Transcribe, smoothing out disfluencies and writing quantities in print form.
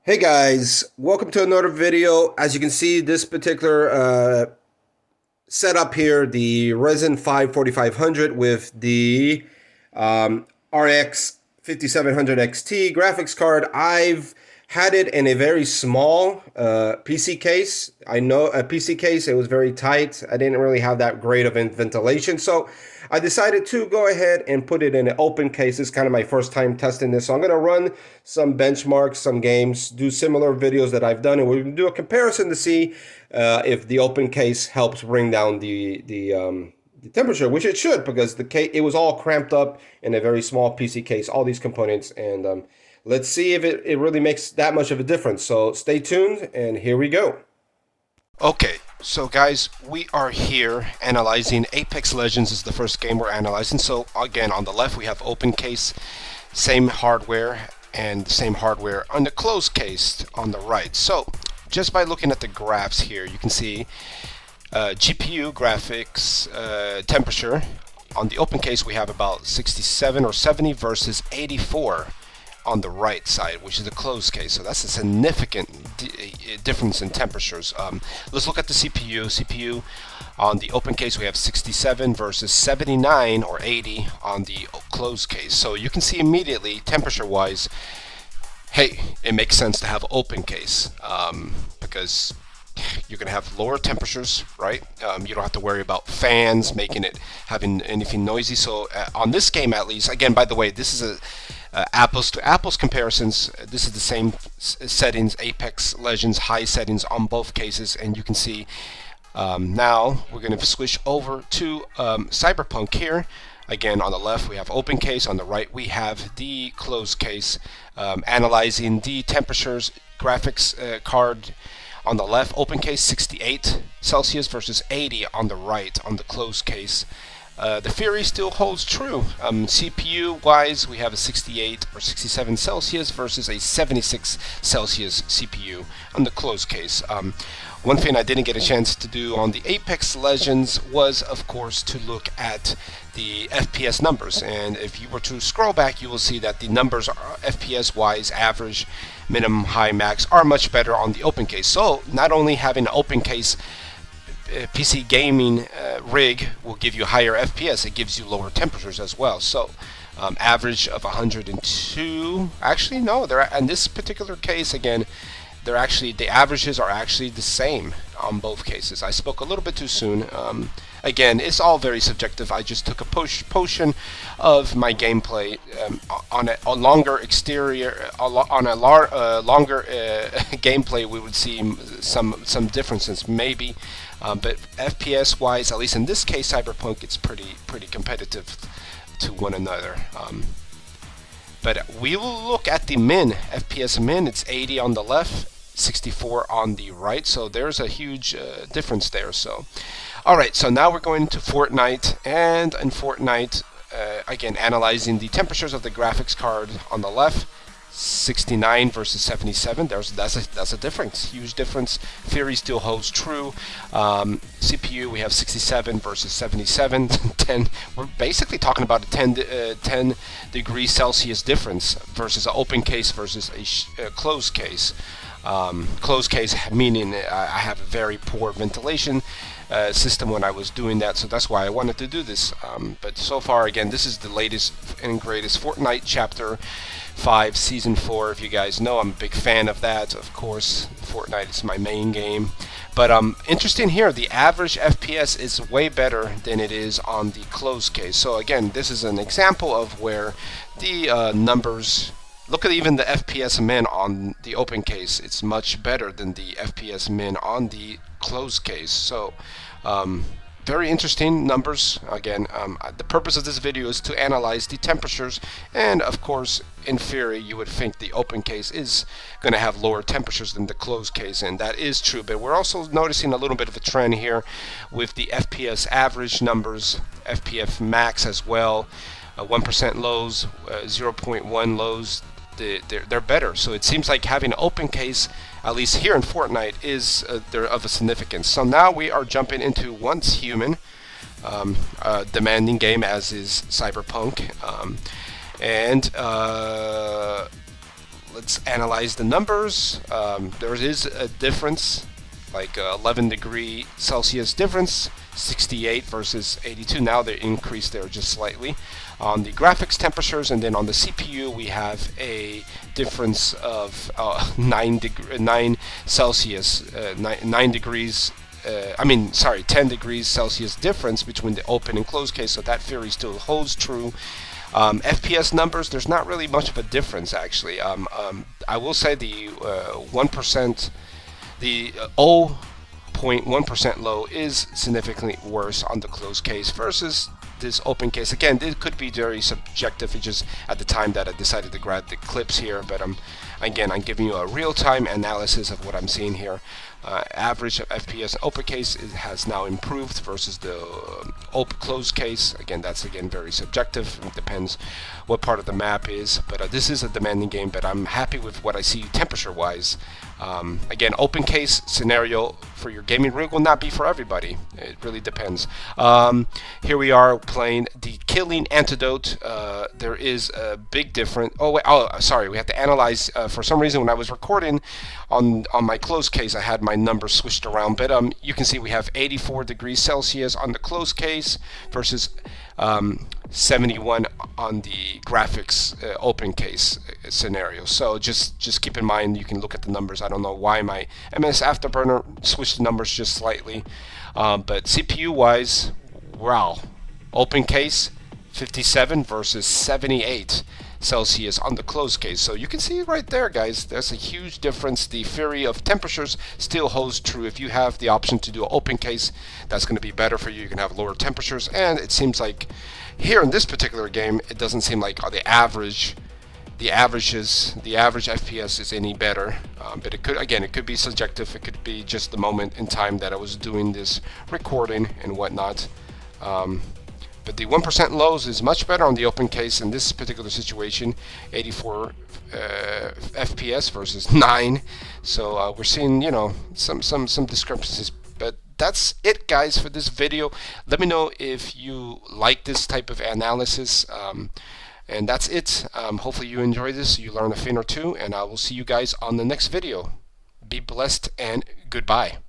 Hey guys, welcome to another video. As you can see, this particular setup here, the Ryzen 5 4500 with the RX 5700 XT graphics card. I've had it in a very small PC case. I know a PC case, it was very tight. I didn't really have that great of ventilation. So I decided to go ahead and put it in an open case. It's kind of my first time testing this. So I'm going to run some benchmarks, some games, do similar videos that I've done, and we're going to do a comparison to see if the open case helps bring down the temperature, which it should, because the case, it was all cramped up in a very small PC case, all these components, and let's see if it really makes that much of a difference. So stay tuned, and here we go. Okay, so guys, we are here analyzing Apex Legends is the first game we're analyzing. So again, on the left we have open case, same hardware, and same hardware on the closed case on the right. So just by looking at the graphs here, you can see GPU graphics temperature. On the open case we have about 67 or 70 versus 84 on the right side, which is the closed case. So that's a significant difference in temperatures. Let's look at the CPU. CPU on the open case we have 67 versus 79 or 80 on the closed case. So you can see immediately, temperature-wise, hey, it makes sense to have open case because you're going to have lower temperatures, right? You don't have to worry about fans making it having anything noisy. So on this game, at least, again, by the way, this is a apples to apples comparisons. This is the same settings, Apex Legends high settings on both cases, and you can see now we're going to switch over to Cyberpunk here. Again, on the left we have open case, on the right we have the closed case, analyzing the temperatures. Graphics card on the left, open case 68 Celsius versus 80 on the right on the closed case. The theory still holds true. CPU wise, we have a 68 or 67 Celsius versus a 76 Celsius CPU on the closed case. One thing I didn't get a chance to do on the Apex Legends was, of course, to look at the FPS numbers. And if you were to scroll back, you will see that the numbers are FPS wise, average, minimum, high, max, are much better on the open case. So not only having an open case PC gaming rig will give you higher FPS, it gives you lower temperatures as well. So average of 102. Actually, no, they're in this particular case again. They're actually, the averages are actually the same on both cases. I spoke a little bit too soon. Again, it's all very subjective. I just took a portion of my gameplay on a longer exterior, on a longer gameplay. We would see some differences, maybe. But FPS wise, at least in this case, Cyberpunk, it's pretty competitive to one another. But we will look at the min, FPS min. It's 80 on the left, 64 on the right. So there's a huge difference there. So, all right. So now we're going to Fortnite, and in Fortnite, again, analyzing the temperatures of the graphics card on the left. 69 versus 77. That's a difference, huge difference. Theory still holds true. CPU we have 67 versus 77. 10. We're basically talking about a 10 degrees Celsius difference versus an open case versus a closed case. Closed case meaning I have a very poor ventilation system when I was doing that, so that's why I wanted to do this. But so far, again, this is the latest and greatest Fortnite Chapter 5 Season 4. If you guys know, I'm a big fan of that. Of course, Fortnite is my main game. But interesting here, the average FPS is way better than it is on the closed case. So again, this is an example of where the numbers. Look at even the FPS min on the open case. It's much better than the FPS min on the closed case. So very interesting numbers. Again, the purpose of this video is to analyze the temperatures, and of course, in theory, you would think the open case is going to have lower temperatures than the closed case, and that is true. But we're also noticing a little bit of a trend here with the FPS average numbers, FPS max as well, 1% lows, 0.1 lows. They're better. So it seems like having an open case, at least here in Fortnite, is they're of a significance. So now we are jumping into Once Human, a demanding game as is Cyberpunk, and let's analyze the numbers. There is a difference, like 11 degree Celsius difference, 68 versus 82. Now they increased there just slightly on the graphics temperatures, and then on the CPU we have a difference of 9 Celsius, 9 degrees. 10 degrees Celsius difference between the open and closed case, so that theory still holds true. FPS numbers, there's not really much of a difference actually. I will say the 1%, the 0.1% low is significantly worse on the closed case versus this open case. Again, it could be very subjective. It's just at the time that I decided to grab the clips here, but again, I'm giving you a real-time analysis of what I'm seeing here. Average FPS uppercase has now improved versus the closed case. Again, that's very subjective. It depends what part of the map is, but this is a demanding game, but I'm happy with what I see temperature-wise. Again, open case scenario for your gaming rig will not be for everybody. It really depends. Here we are playing the Killing Antidote. There is a big difference. Sorry, we have to analyze. For some reason, when I was recording on my closed case, I had my numbers switched around, but you can see we have 84 degrees Celsius on the closed case versus 71 on the graphics open case scenario. So just keep in mind, you can look at the numbers. I don't know why my MS Afterburner switched the numbers just slightly, but CPU wise, wow, open case 57 versus 78 Celsius on the closed case. So you can see right there, guys, there's a huge difference. The theory of temperatures still holds true. If you have the option to do an open case, that's going to be better for you. You can have lower temperatures, and it seems like here in this particular game, it doesn't seem like the average FPS is any better, but it could be subjective. It could be just the moment in time that I was doing this recording and whatnot. But the 1% lows is much better on the open case in this particular situation, 84 FPS versus 9. So we're seeing, some discrepancies. But that's it, guys, for this video. Let me know if you like this type of analysis. And that's it. Hopefully you enjoy this, you learn a thing or two, and I will see you guys on the next video. Be blessed and goodbye.